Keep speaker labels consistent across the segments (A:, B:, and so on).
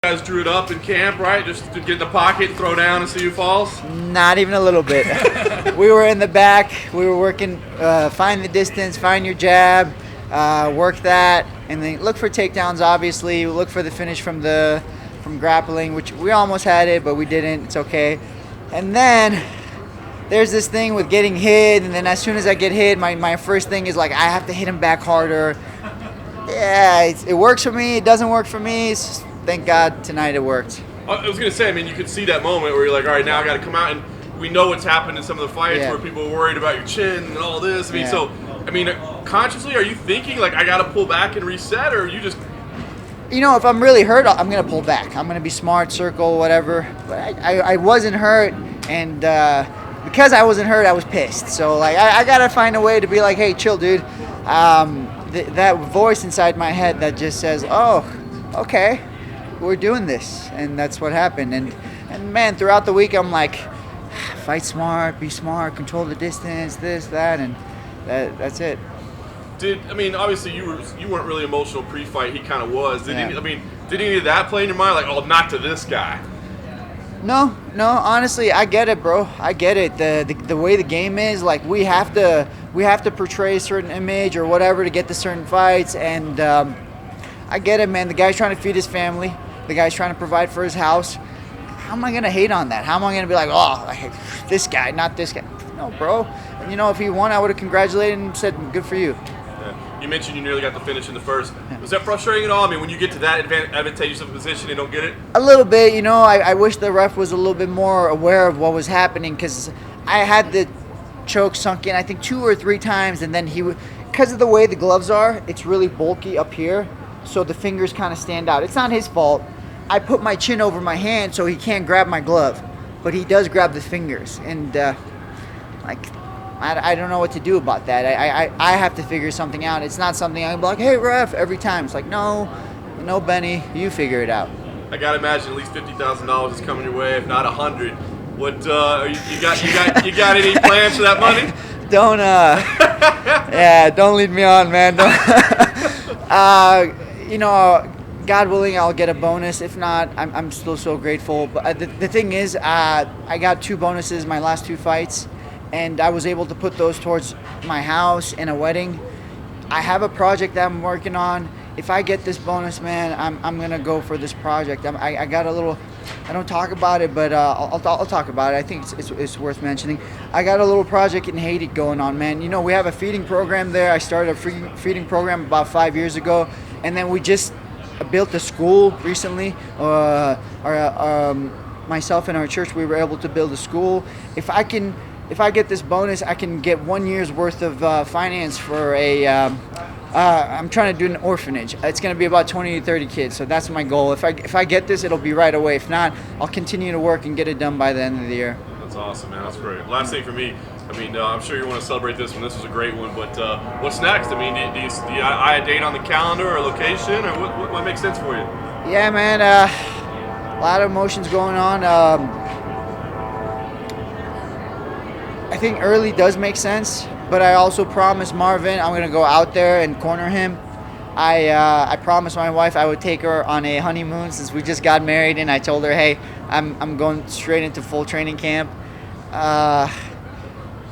A: guys drew it up in camp, right? Just to get in the pocket, throw down, and see who falls?
B: Not even a little bit. We were in the back. We were working, find the distance, find your jab, work that, and then look for takedowns, obviously. Look for the finish from grappling, which we almost had it, but we didn't. It's okay. And then there's this thing with getting hit, and then as soon as I get hit, my first thing is like, I have to hit him back harder. Yeah, it works for me. It doesn't work for me. Thank God tonight it worked.
A: I was going to say, I mean, you could see that moment where you're like, all right, now I got to come out, and we know what's happened in some of the fights where people are worried about your chin and all this. I mean, so, I mean, consciously, are you thinking, like, I got to pull back and reset, or are you just...
B: You know, if I'm really hurt, I'm going to pull back. I'm going to be smart, circle, whatever. But I wasn't hurt, and because I wasn't hurt, I was pissed. So, like, I got to find a way to be like, hey, chill, dude. That voice inside my head that just says, oh, okay, we're doing this. And that's what happened. And man, throughout the week, I'm like, fight smart, be smart, control the distance, this, that, and that's it.
A: I mean, obviously you weren't really emotional pre-fight. He kind of was. Did any of that play in your mind? Like, oh, not to this guy.
B: No. Honestly, I get it, bro. I get it. The way the game is, like, we have to portray a certain image or whatever to get to certain fights, and I get it, man. The guy's trying to feed his family. The guy's trying to provide for his house. How am I gonna hate on that? How am I gonna be like, oh, I hate this guy, not this guy? No, bro. You know, if he won, I would have congratulated him and said, good for you.
A: You mentioned you nearly got the finish in the first. Was that frustrating at all? I mean, when you get to that advantageous of a position and don't get it?
B: A little bit. You know, I wish the ref was a little bit more aware of what was happening, because I had the choke sunk in, I think 2 or 3 times, and then because of the way the gloves are, it's really bulky up here, so the fingers kind of stand out. It's not his fault. I put my chin over my hand so he can't grab my glove, but he does grab the fingers, and I don't know what to do about that. I have to figure something out. It's not something I'm like, hey, ref, every time. It's like, no, Benny, you figure it out.
A: I gotta imagine at least $50,000 is coming your way, if not 100. What you got any plans for that money?
B: Don't don't lead me on, man. You know, God willing, I'll get a bonus. If not, I'm still so grateful. But the thing is, I got 2 bonuses my last 2 fights, and I was able to put those towards my house and a wedding. I have a project that I'm working on. If I get this bonus, man, I'm gonna go for this project. I got a little. I don't talk about it, but I'll talk about it. I think it's worth mentioning. I got a little project in Haiti going on, man. You know, we have a feeding program there. I started a feeding program about 5 years ago, and then we just built a school recently. Myself and our church, we were able to build a school. If I get this bonus, I can get 1 year's worth of finance for I'm trying to do an orphanage. It's going to be about 20 to 30 kids, so that's my goal. If I get this, it'll be right away. If not, I'll continue to work and get it done by the end of the year.
A: That's awesome, man. That's great. Last thing for me, I mean, I'm sure you want to celebrate this one. This was a great one, but what's next? I mean, do you eye a date on the calendar or location, or what makes sense for you?
B: Yeah, man. A lot of emotions going on. I think early does make sense, but I also promised Marvin I'm gonna go out there and corner him. I promised my wife I would take her on a honeymoon since we just got married, and I told her, hey, I'm going straight into full training camp.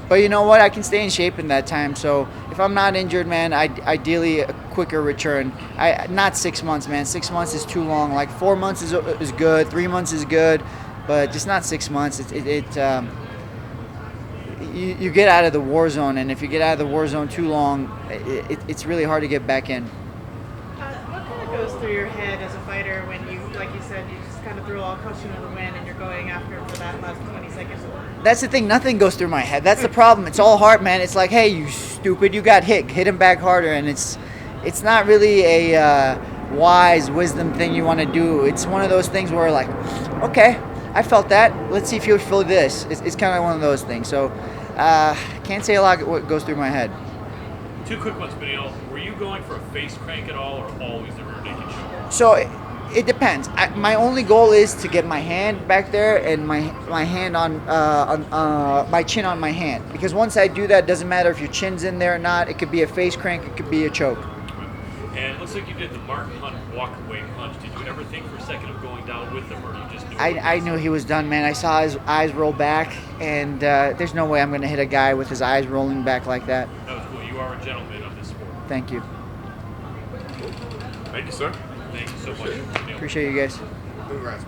B: But you know what? I can stay in shape in that time. So if I'm not injured, man, ideally a quicker return. Not 6 months, man. 6 months is too long. Like 4 months is good. 3 months is good, but just not 6 months. You get out of the war zone, and if you get out of the war zone too long, it's really hard to get back in.
C: What kind of goes through your head as a fighter when you, like you said, you just kind of threw all caution to the wind and you're going after for that last 20 seconds?
B: That's the thing. Nothing goes through my head. That's the problem. It's all heart, man. It's like, hey, you stupid, you got hit. Hit him back harder, and it's not really a wise wisdom thing you want to do. It's one of those things where, like, okay, I felt that. Let's see if you'll feel this. It's kind of one of those things. So, can't say a lot what goes through my head.
D: 2 quick ones, Beniel. Were you going for a face crank at all, or always the rear naked choke?
B: So it depends. My only goal is to get my hand back there and my hand on my chin on my hand. Because once I do that, it doesn't matter if your chin's in there or not. It could be a face crank. It could be a choke.
D: And it looks like you did the Mark Hunt walk-away punch. Did you ever think for a second of going down with him, or you just knew?
B: I knew he was done, man. I saw his eyes roll back, and there's no way I'm going to hit a guy with his eyes rolling back like that.
D: That was cool. You are a gentleman of this sport.
B: Thank you.
A: Thank you, sir.
D: Thank you so much. Beniel.
B: Appreciate you guys.
A: Congrats.